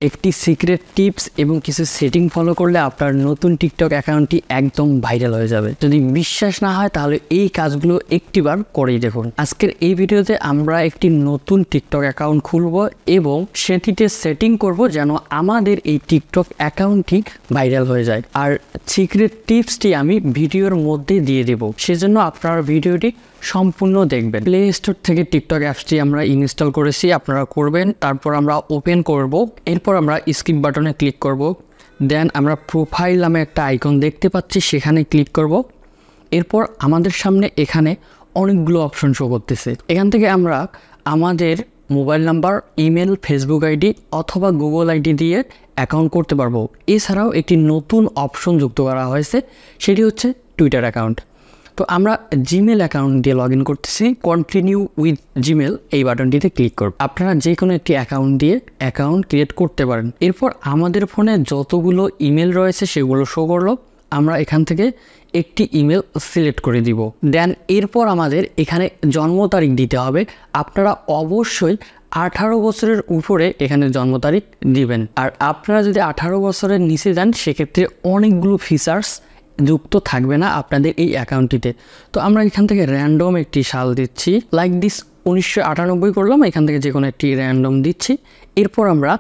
একটি secret tips এবং কিছু সেটিং ফলো করলে আপনার নতুন টিকটক অ্যাকাউন্টটি একদম ভাইরাল হয়ে যাবে। যদি বিশ্বাস না হয় তাহলে এই কাজগুলো একটিবার করেই দেখুন। আজকের এই ভিডিওতে আমরা একটি নতুন টিকটক অ্যাকাউন্ট খুলব এবং সেটিতে সেটিং করব যেন আমাদের এই টিকটক অ্যাকাউন্টটি ভাইরাল হয়ে যায়। আর সিক্রেট টিপসটি আমি ভিডিওর মধ্যে দিয়ে দেব, সেজন্য আপনারা ভিডিওটি সম্পূর্ণ দেখবেন। প্লে স্টোর থেকে টিকটক অ্যাপসটি আমরা ইনস্টল করেছি, আপনারা করবেন। তারপর আমরা ওপেন করব, এরপর আমরা স্কিপ বাটনে ক্লিক করব। দেন আমরা প্রোফাইল নামে একটা আইকন দেখতে পাচ্ছি, সেখানে ক্লিক করব। এরপর আমাদের সামনে এখানে অনেকগুলো অপশন শো করতেছে। এখান থেকে আমরা আমাদের mobile number, email, Facebook ID অথবা গুগল আইডি দিয়ে অ্যাকাউন্ট করতে পারবো। এছাড়াও একটি নতুন অপশন যুক্ত করা হয়েছে, সেটি হচ্ছে টুইটার অ্যাকাউন্ট। তো আমরা জিমেল অ্যাকাউন্ট দিয়ে লগ ইন করতেছি। কন্টিনিউ উইথ জিমেল এই বাটনটিতে ক্লিক করব। আপনারা যে কোনো একটি অ্যাকাউন্ট দিয়ে অ্যাকাউন্ট ক্রিয়েট করতে পারেন। এরপর আমাদের ফোনে যতগুলো ইমেল রয়েছে সেগুলো শো করলো। আমরা এখান থেকে একটি ইমেল সিলেক্ট করে দিব। দেন এরপর আমাদের এখানে জন্ম তারিখ দিতে হবে। আপনারা অবশ্যই 18 বছরের উপরে এখানে জন্ম তারিখ দিবেন। আর আপনারা যদি 18 বছরের নিচে যান সেক্ষেত্রে অনেকগুলো ফিচার্স যুক্ত থাকবে না আপনাদের এই অ্যাকাউন্টটিতে। তো আমরা এখান থেকে র্যান্ডম একটি সাল দিচ্ছি, লাইক দিস 1998 করলাম। এখান থেকে যে কোনো একটি র্যান্ডম দিচ্ছি। এরপর আমরা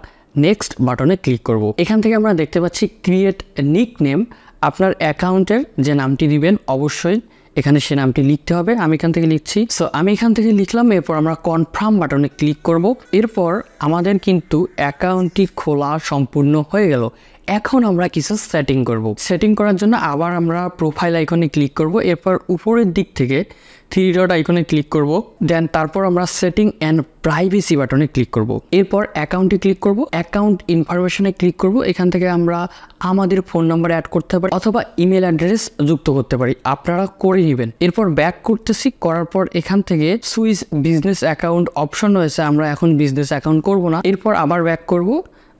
নেক্সট বাটনে ক্লিক করব। এখান থেকে আমরা দেখতে পাচ্ছি ক্রিয়েট নিক নেম। আপনার অ্যাকাউন্টের যে নামটি দিবেন অবশ্যই এখানে সে নামটি লিখতে হবে। আমি এখান থেকে লিখছি। সো আমি এখান থেকে লিখলাম। এরপর আমরা কনফার্ম বাটনে ক্লিক করব। এরপর আমাদের কিন্তু অ্যাকাউন্টটি খোলা সম্পূর্ণ হয়ে গেল। এখন আমরা কিছু সেটিং করব। সেটিং করার জন্য আবার আমরা প্রোফাইল আইকনে ক্লিক করব। এরপর উপরের দিক থেকে 3 ডট আইকনে ক্লিক করব। দেন তারপর আমরা সেটিং অ্যান্ড প্রাইভেসি বাটনে ক্লিক করব। এরপর অ্যাকাউন্টে ক্লিক করব, অ্যাকাউন্ট ইনফরমেশনে ক্লিক করব। এখান থেকে আমরা আমাদের ফোন নাম্বার অ্যাড করতে পারি অথবা ইমেল অ্যাড্রেস যুক্ত করতে পারি, আপনারা করে নেবেন। এরপর ব্যাক করতেছি। করার পর এখান থেকে সুইচ বিজনেস অ্যাকাউন্ট অপশন রয়েছে, আমরা এখন বিজনেস অ্যাকাউন্ট করব না। এরপর আবার ব্যাক করব।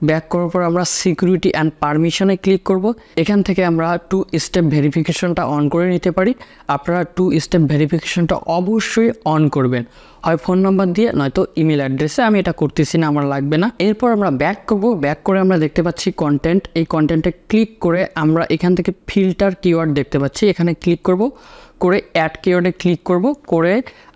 ব্যাক করার পর আমরা সিকিউরিটি অ্যান্ড পারমিশনে ক্লিক করব। এখান থেকে আমরা 2 স্টেপ ভেরিফিকেশনটা অন করে নিতে পারি। আপনারা 2 স্টেপ ভেরিফিকেশনটা অবশ্যই অন করবেন, হয় ফোন নাম্বার দিয়ে নয়তো ইমেল অ্যাড্রেসে। আমি এটা করতেছি না, আমার লাগবে না। এরপর আমরা ব্যাক করব। ব্যাক করে আমরা দেখতে পাচ্ছি কন্টেন্ট। এই কন্টেন্টে ক্লিক করে আমরা এখান থেকে ফিল্টার কিওয়ার্ড দেখতে পাচ্ছি, এখানে ক্লিক করব। করে অ্যাড কিওয়ার্ডে ক্লিক করব। করে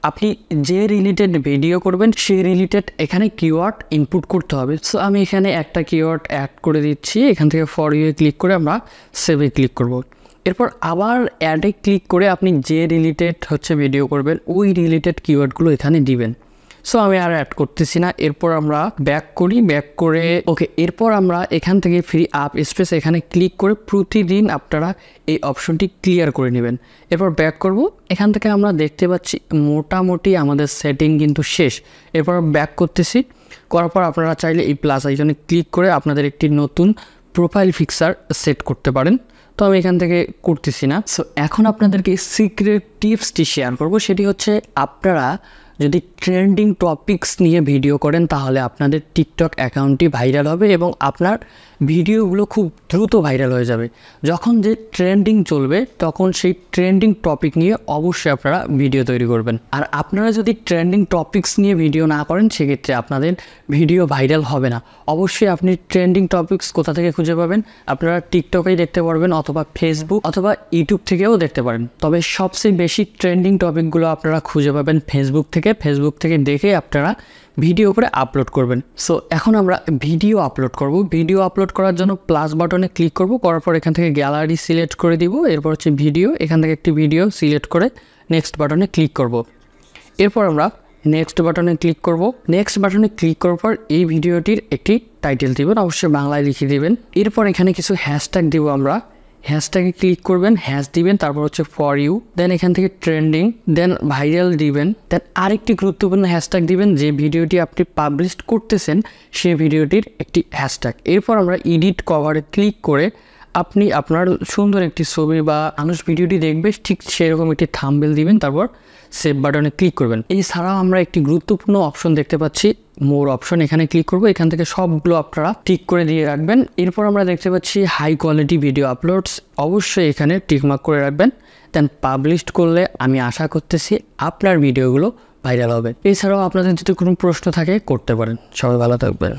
আপনি যে রিলেটেড ভিডিও করবেন সেই রিলেটেড এখানে কিওয়ার্ড ইনপুট করতে হবে। সো আমি এখানে একটা কিওয়ার্ড অ্যাড করে দিচ্ছি। এখান থেকে ফর ইউ ক্লিক করে আমরা সেভে ক্লিক করব। এরপর আবার অ্যাডে ক্লিক করে আপনি যে রিলেটেড ভিডিও করবেন ওই রিলেটেড কিওয়ার্ডগুলো এখানে দিবেন। সো আমি আর অ্যাড করতেছি না। এরপর আমরা ব্যাক করি। ব্যাক করে ওকে। এরপর আমরা এখান থেকে ফ্রি আপ স্পেস এখানে ক্লিক করে প্রতিদিন আপনারা এই অপশনটি ক্লিয়ার করে নেবেন। এরপর ব্যাক করব। এখান থেকে আমরা দেখতে পাচ্ছি মোটামুটি আমাদের সেটিং কিন্তু শেষ। এরপর ব্যাক করতেছি। করার পর আপনারা চাইলে এই প্লাস আইকনে ক্লিক করে আপনাদের একটি নতুন প্রোফাইল পিকচার সেট করতে পারেন। তো আমি এখান থেকে করতেছি না। সো এখন আপনাদেরকে সিক্রেট টিপসটি শেয়ার করব। সেটি হচ্ছে আপনারা যদি ট্রেন্ডিং টপিকস নিয়ে ভিডিও করেন তাহলে আপনাদের টিকটক অ্যাকাউন্টটি ভাইরাল হবে এবং আপনার ভিডিওগুলো খুব দ্রুত ভাইরাল হয়ে যাবে। যখন যে ট্রেন্ডিং চলবে তখন সেই ট্রেন্ডিং টপিক নিয়ে অবশ্যই আপনারা ভিডিও তৈরি করবেন। আর আপনারা যদি ট্রেন্ডিং টপিকস নিয়ে ভিডিও না করেন সেক্ষেত্রে আপনাদের ভিডিও ভাইরাল হবে না। অবশ্যই আপনি ট্রেন্ডিং টপিকস কোথা থেকে খুঁজে পাবেন? আপনারা টিকটকেই দেখতে পারবেন অথবা ফেসবুক অথবা ইউটিউব থেকেও দেখতে পারেন। তবে সবচেয়ে বেশি ট্রেন্ডিং টপিকগুলো আপনারা খুঁজে পাবেন ফেসবুক থেকে। ফেসবুক থেকে দেখে আপনারা ভিডিও করে আপলোড করবেন। সো এখন আমরা ভিডিও আপলোড করব। ভিডিও আপলোড করার জন্য প্লাস বাটনে ক্লিক করব। করার পর এখান থেকে গ্যালারি সিলেক্ট করে দিব। এরপর হচ্ছে ভিডিও, এখান থেকে একটি ভিডিও সিলেক্ট করে নেক্সট বাটনে ক্লিক করব। এরপর আমরা নেক্সট বাটনে ক্লিক করব। নেক্সট বাটনে ক্লিক করার পর এই ভিডিওটির একটি টাইটেল দিবেন, অবশ্যই বাংলায় লিখে দিবেন। এরপর এখানে কিছু হ্যাশট্যাগ দিব আমরা। হ্যাশট্যাগে ক্লিক করবেন, হ্যাশ দিবেন, তারপর হচ্ছে ফর ইউ, দেন এখান থেকে ট্রেন্ডিং, দেন ভাইরাল দিবেন। দেন আরেকটি গুরুত্বপূর্ণ হ্যাশট্যাগ দিবেন যে ভিডিওটি আপনি পাবলিশ করতেছেন সেই ভিডিওটির একটি হ্যাশট্যাগ। এরপর আমরা এডিট কভারে ক্লিক করে আপনি আপনার সুন্দর একটি ছবি বা মানুষ ভিডিওটি দেখবে ঠিক সেরকম একটি থাম্বনেল দিবেন, তারপর সেভ বাটনে ক্লিক করবেন। এছাড়াও আমরা একটি গুরুত্বপূর্ণ অপশন দেখতে পাচ্ছি, মোর অপশন। এখানে ক্লিক করব। এখান থেকে সবগুলো আপনারা টিক করে দিয়ে রাখবেন। এরপর আমরা দেখতে পাচ্ছি হাই কোয়ালিটি ভিডিও আপলোডস, অবশ্যই এখানে টিকমার্ক করে রাখবেন। দেন পাবলিশ করলে আমি আশা করতেছি আপনার ভিডিওগুলো ভাইরাল হবে। এছাড়াও আপনাদের যদি কোনো প্রশ্ন থাকে করতে পারেন। সবাই ভালো থাকবেন।